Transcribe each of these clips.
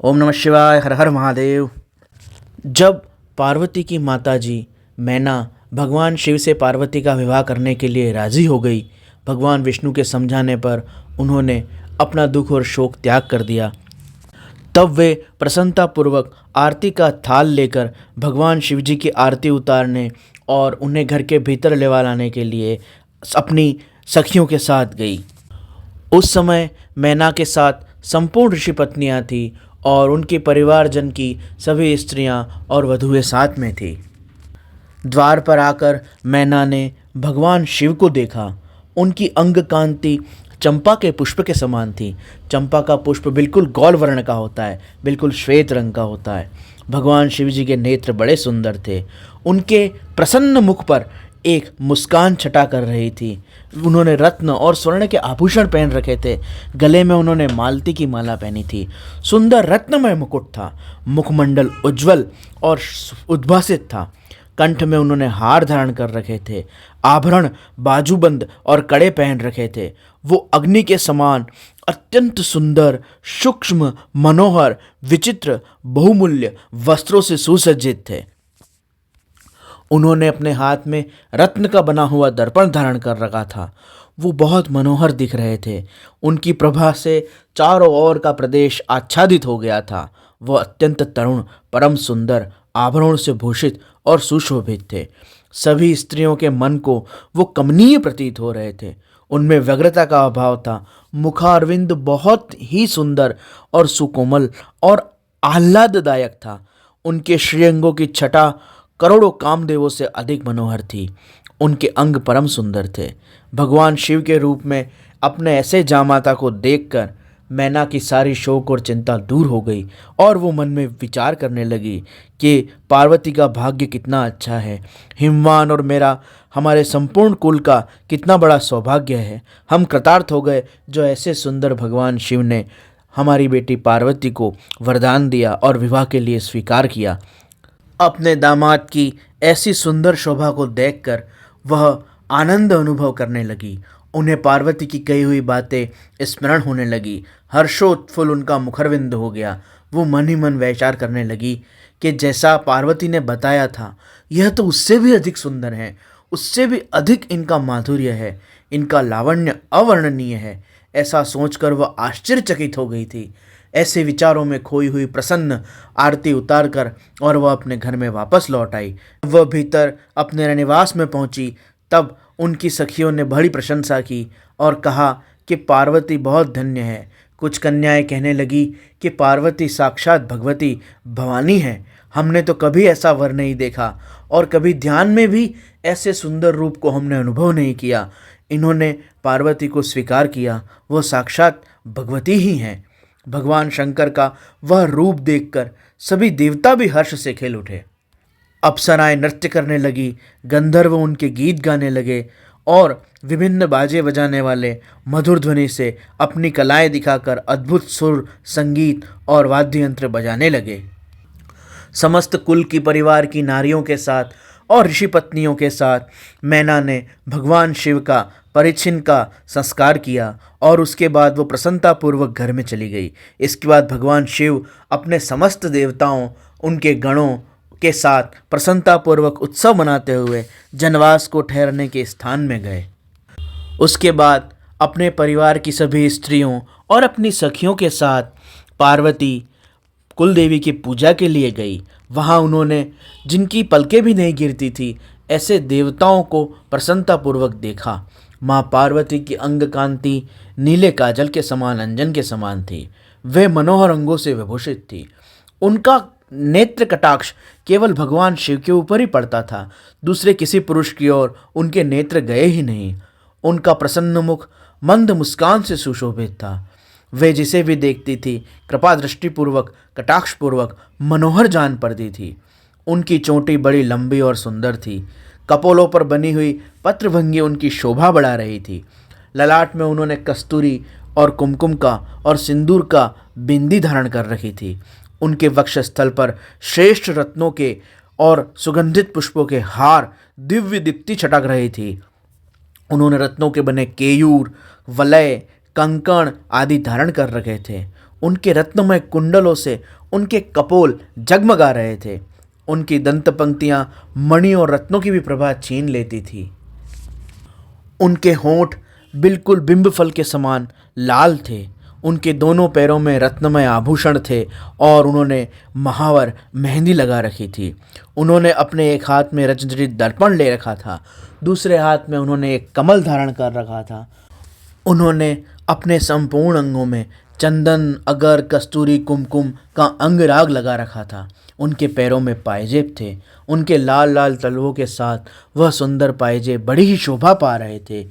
ओम नमः शिवाय। हर हर महादेव। जब पार्वती की माताजी मैना भगवान शिव से पार्वती का विवाह करने के लिए राजी हो गई, भगवान विष्णु के समझाने पर उन्होंने अपना दुख और शोक त्याग कर दिया। तब वे प्रसन्नतापूर्वक आरती का थाल लेकर भगवान शिव जी की आरती उतारने और उन्हें घर के भीतर लेवा लाने के लिए अपनी सखियों के साथ गई। उस समय मैना के साथ संपूर्ण ऋषि पत्नियां थीं और उनके परिवारजन की सभी स्त्रियां और वधुएं साथ में थीं। द्वार पर आकर मैना ने भगवान शिव को देखा। उनकी अंग कांति चंपा के पुष्प के समान थी। चंपा का पुष्प बिल्कुल गौर वर्ण का होता है, बिल्कुल श्वेत रंग का होता है। भगवान शिव जी के नेत्र बड़े सुंदर थे। उनके प्रसन्न मुख पर एक मुस्कान छटा कर रही थी। उन्होंने रत्न और स्वर्ण के आभूषण पहन रखे थे। गले में उन्होंने मालती की माला पहनी थी। सुंदर रत्नमय मुकुट था। मुखमंडल उज्जवल और उद्भासित था। कंठ में उन्होंने हार धारण कर रखे थे। आभरण, बाजूबंद और कड़े पहन रखे थे। वो अग्नि के समान अत्यंत सुंदर, सूक्ष्म, मनोहर, विचित्र, बहुमूल्य वस्त्रों से सुसज्जित थे। उन्होंने अपने हाथ में रत्न का बना हुआ दर्पण धारण कर रखा था। वो बहुत मनोहर दिख रहे थे। उनकी प्रभा से चारों ओर का प्रदेश आच्छादित हो गया था। वह अत्यंत तरुण, परम सुंदर, आभरणों से भूषित और सुशोभित थे। सभी स्त्रियों के मन को वो कमनीय प्रतीत हो रहे थे। उनमें व्यग्रता का अभाव था। मुखारविंद बहुत ही सुंदर और सुकोमल और आह्लाददायक था। उनके श्रीअंगों की छटा करोड़ों कामदेवों से अधिक मनोहर थी। उनके अंग परम सुंदर थे। भगवान शिव के रूप में अपने ऐसे जामाता को देखकर मैना की सारी शोक और चिंता दूर हो गई और वो मन में विचार करने लगी कि पार्वती का भाग्य कितना अच्छा है। हिमवान और मेरा, हमारे संपूर्ण कुल का कितना बड़ा सौभाग्य है। हम कृतार्थ हो गए जो ऐसे सुंदर भगवान शिव ने हमारी बेटी पार्वती को वरदान दिया और विवाह के लिए स्वीकार किया। अपने दामाद की ऐसी सुंदर शोभा को देखकर वह आनंद अनुभव करने लगी। उन्हें पार्वती की कही हुई बातें स्मरण होने लगी। हर्षोत्फुल्ल उनका मुखरविंद हो गया। वो मन ही मन विचार करने लगी कि जैसा पार्वती ने बताया था, यह तो उससे भी अधिक सुंदर है, उससे भी अधिक इनका माधुर्य है, इनका लावण्य अवर्णनीय है। ऐसा सोचकर वह आश्चर्यचकित हो गई थी। ऐसे विचारों में खोई हुई प्रसन्न आरती उतारकर और वह अपने घर में वापस लौट आई। वह भीतर अपने निवास में पहुंची तब उनकी सखियों ने बड़ी प्रशंसा की और कहा कि पार्वती बहुत धन्य है। कुछ कन्याएं कहने लगी कि पार्वती साक्षात भगवती भवानी है। हमने तो कभी ऐसा वर नहीं देखा और कभी ध्यान में भी ऐसे सुंदर रूप को हमने अनुभव नहीं किया। इन्होंने पार्वती को स्वीकार किया, वह साक्षात भगवती ही हैं। भगवान शंकर का वह रूप देखकर सभी देवता भी हर्ष से खेल उठे। अप्सराएं नृत्य करने लगी, गंधर्व उनके गीत गाने लगे और विभिन्न बाजे बजाने वाले मधुर ध्वनि से अपनी कलाएं दिखाकर अद्भुत सुर, संगीत और वाद्य यंत्र बजाने लगे। समस्त कुल की परिवार की नारियों के साथ और ऋषि पत्नियों के साथ मैना ने भगवान शिव का परिछिन का संस्कार किया और उसके बाद वो प्रसन्नतापूर्वक घर में चली गई। इसके बाद भगवान शिव अपने समस्त देवताओं, उनके गणों के साथ प्रसन्नतापूर्वक उत्सव मनाते हुए जनवास को ठहरने के स्थान में गए। उसके बाद अपने परिवार की सभी स्त्रियों और अपनी सखियों के साथ पार्वती कुल देवी की पूजा के लिए गई। वहाँ उन्होंने, जिनकी पलकें भी नहीं गिरती थी, ऐसे देवताओं को प्रसन्नतापूर्वक देखा। माँ पार्वती की अंग कांति नीले काजल के समान, अंजन के समान थी। वे मनोहर अंगों से विभूषित थी। उनका नेत्र कटाक्ष केवल भगवान शिव के ऊपर ही पड़ता था। दूसरे किसी पुरुष की ओर उनके नेत्र गए ही नहीं। उनका प्रसन्न मुख मंद मुस्कान से सुशोभित था। वे जिसे भी देखती थी कृपा दृष्टिपूर्वक, कटाक्षपूर्वक मनोहर जान पड़ती थी। उनकी चोटी बड़ी लंबी और सुंदर थी। कपोलों पर बनी हुई पत्रभंगी उनकी शोभा बढ़ा रही थी। ललाट में उन्होंने कस्तूरी और कुमकुम का और सिंदूर का बिंदी धारण कर रखी थी। उनके वक्षस्थल पर श्रेष्ठ रत्नों के और सुगंधित पुष्पों के हार दिव्य दीप्ति छटक रही थी। उन्होंने रत्नों के बने केयूर, वलय, कंकण आदि धारण कर रखे थे। उनके रत्नमय कुंडलों से उनके कपोल जगमगा रहे थे। उनकी दंत पंक्तियां मणि और रत्नों की भी प्रभा छीन लेती थी। उनके होंठ बिल्कुल बिंब फल के समान लाल थे। उनके दोनों पैरों में रत्नमय आभूषण थे और उन्होंने महावर मेहंदी लगा रखी थी। उन्होंने अपने एक हाथ में रजत दर्पण ले रखा था, दूसरे हाथ में उन्होंने एक कमल धारण कर रखा था। उन्होंने अपने संपूर्ण अंगों में चंदन, अगर, कस्तूरी, कुमकुम का अंगराग लगा रखा था। उनके पैरों में पायजेब थे। उनके लाल लाल तलवों के साथ वह सुंदर पायजेब बड़ी ही शोभा पा रहे थे।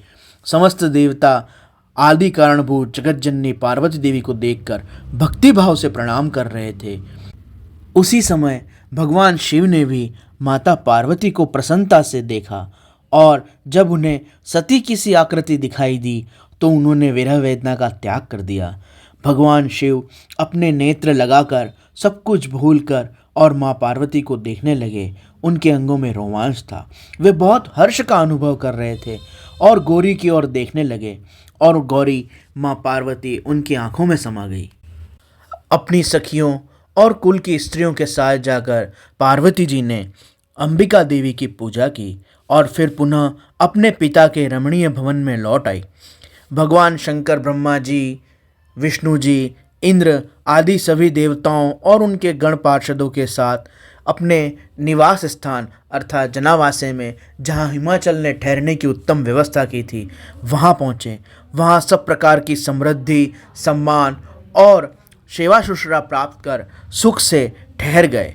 समस्त देवता आदि कारणभूत जगतजननी पार्वती देवी को देखकर भक्ति भाव से प्रणाम कर रहे थे। उसी समय भगवान शिव ने भी माता पार्वती को प्रसन्नता से देखा और जब उन्हें सती की सी आकृति दिखाई दी तो उन्होंने विरह वेदना का त्याग कर दिया। भगवान शिव अपने नेत्र लगाकर सब कुछ भूलकर और माँ पार्वती को देखने लगे। उनके अंगों में रोमांच था। वे बहुत हर्ष का अनुभव कर रहे थे और गौरी की ओर देखने लगे और गौरी माँ पार्वती उनकी आंखों में समा गई। अपनी सखियों और कुल की स्त्रियों के साथ जाकर पार्वती जी ने अंबिका देवी की पूजा की और फिर पुनः अपने पिता के रमणीय भवन में लौट आई। भगवान शंकर, ब्रह्मा जी, विष्णु जी, इंद्र आदि सभी देवताओं और उनके गण पार्षदों के साथ अपने निवास स्थान अर्थात जनावासे में, जहाँ हिमाचल ने ठहरने की उत्तम व्यवस्था की थी, वहाँ पहुँचे। वहाँ सब प्रकार की समृद्धि, सम्मान और सेवा शुश्रूषा प्राप्त कर सुख से ठहर गए।